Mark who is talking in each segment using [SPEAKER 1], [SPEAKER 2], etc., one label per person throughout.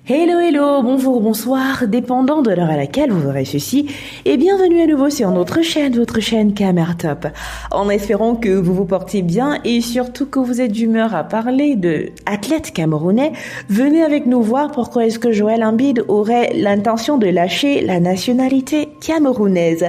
[SPEAKER 1] Hello, hello, bonjour, bonsoir, dépendant de l'heure à laquelle vous aurez ceci, et bienvenue à nouveau sur notre chaîne, votre chaîne Camertop. En espérant que vous vous portez bien et surtout que vous êtes d'humeur à parler de athlètes camerounais, venez avec nous voir pourquoi est-ce que Joël Embiid aurait l'intention de lâcher la nationalité camerounaise.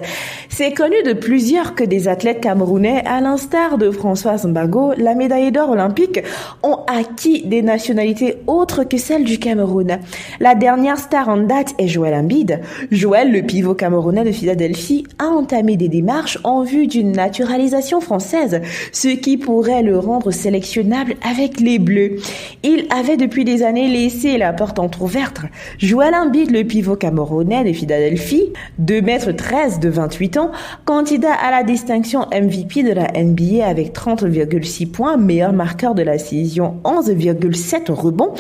[SPEAKER 1] C'est connu de plusieurs que des athlètes camerounais, à l'instar de Françoise Mbago, la médaille d'or olympique, ont acquis des nationalités autres que celles du Cameroun. La dernière star en date est Joël Embiid. Joël, le pivot camerounais de Philadelphie, a entamé des démarches en vue d'une naturalisation française, ce qui pourrait le rendre sélectionnable avec les Bleus. Il avait depuis des années laissé la porte entrouverte. Joël Embiid, le pivot camerounais de Philadelphie, 2,13 m de 28 ans, candidat à la distinction MVP de la NBA avec 30,6 points, meilleur marqueur de la saison, 11,7 rebonds,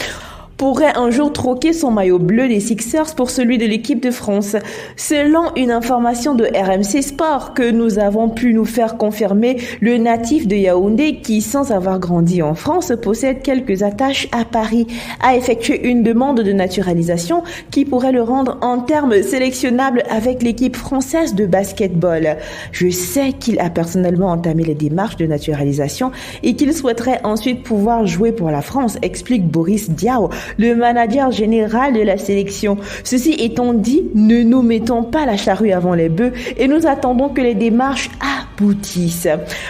[SPEAKER 1] pourrait un jour troquer son maillot bleu des Sixers pour celui de l'équipe de France. Selon une information de RMC Sport que nous avons pu nous faire confirmer, le natif de Yaoundé, qui sans avoir grandi en France possède quelques attaches à Paris, a effectué une demande de naturalisation qui pourrait le rendre en termes sélectionnable avec l'équipe française de basketball. Je sais qu'il a personnellement entamé les démarches de naturalisation et qu'il souhaiterait ensuite pouvoir jouer pour la France, explique Boris Diaw, le manager général de la sélection. Ceci étant dit, ne nous mettons pas la charrue avant les bœufs et nous attendons que les démarches aboutissent.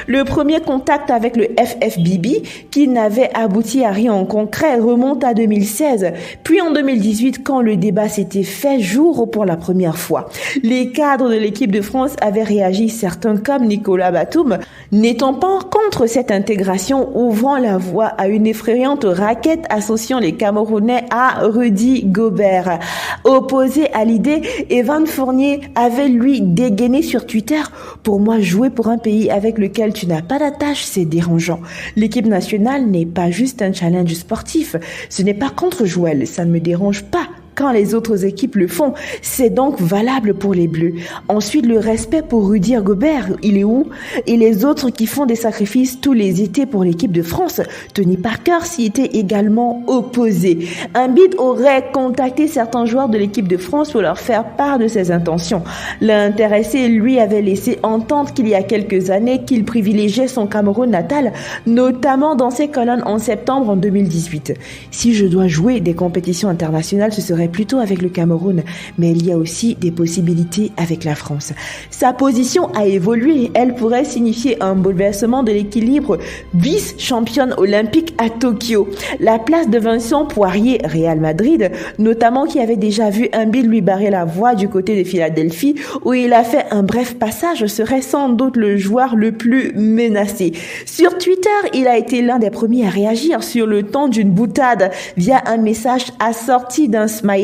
[SPEAKER 1] Le premier contact avec le FFBB, qui n'avait abouti à rien en concret, remonte à 2016, puis en 2018 quand le débat s'était fait jour pour la première fois. Les cadres de l'équipe de France avaient réagi, certains comme Nicolas Batum, n'étant pas contre cette intégration, ouvrant la voie à une effrayante raquette associant les Camerounais à Rudy Gobert. Opposé à l'idée, Evan Fournier avait lui dégainé sur Twitter: pour moi, jouer pour un pays avec lequel tu n'as pas d'attache, c'est dérangeant. L'équipe nationale n'est pas juste un challenge sportif. Ce n'est pas contre Joël, ça ne me dérange pas quand les autres équipes le font. C'est donc valable pour les Bleus. Ensuite, le respect pour Rudy Gobert, il est où? Et les autres qui font des sacrifices tous les étés pour l'équipe de France. Tony Parker s'y était également opposé. Embiid aurait contacté certains joueurs de l'équipe de France pour leur faire part de ses intentions. L'intéressé, lui, avait laissé entendre qu'il y a quelques années qu'il privilégiait son Cameroun natal, notamment dans ses colonnes en septembre en 2018. Si je dois jouer des compétitions internationales, ce serait plutôt avec le Cameroun, mais il y a aussi des possibilités avec la France. Sa position a évolué. Elle pourrait signifier un bouleversement de l'équilibre vice-championne olympique à Tokyo. La place de Vincent Poirier, Real Madrid, notamment, qui avait déjà vu Embiid lui barrer la voie du côté de Philadelphie, où il a fait un bref passage, serait sans doute le joueur le plus menacé. Sur Twitter, il a été l'un des premiers à réagir sur le ton d'une boutade via un message assorti d'un smiley.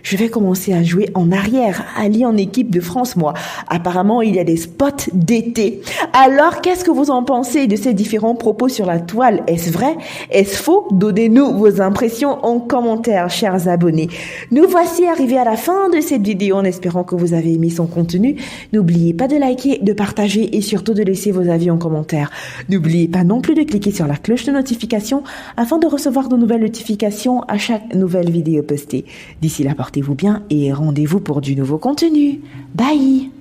[SPEAKER 1] Je vais commencer à jouer en arrière, allié en équipe de France, moi. Apparemment, il y a des spots d'été. Alors, qu'est-ce que vous en pensez de ces différents propos sur la toile? Est-ce vrai? Est-ce faux? Donnez-nous vos impressions en commentaire, chers abonnés. Nous voici arrivés à la fin de cette vidéo en espérant que vous avez aimé son contenu. N'oubliez pas de liker, de partager et surtout de laisser vos avis en commentaire. N'oubliez pas non plus de cliquer sur la cloche de notification afin de recevoir de nouvelles notifications à chaque nouvelle vidéo postée. D'ici là, portez-vous bien et rendez-vous pour du nouveau contenu. Bye!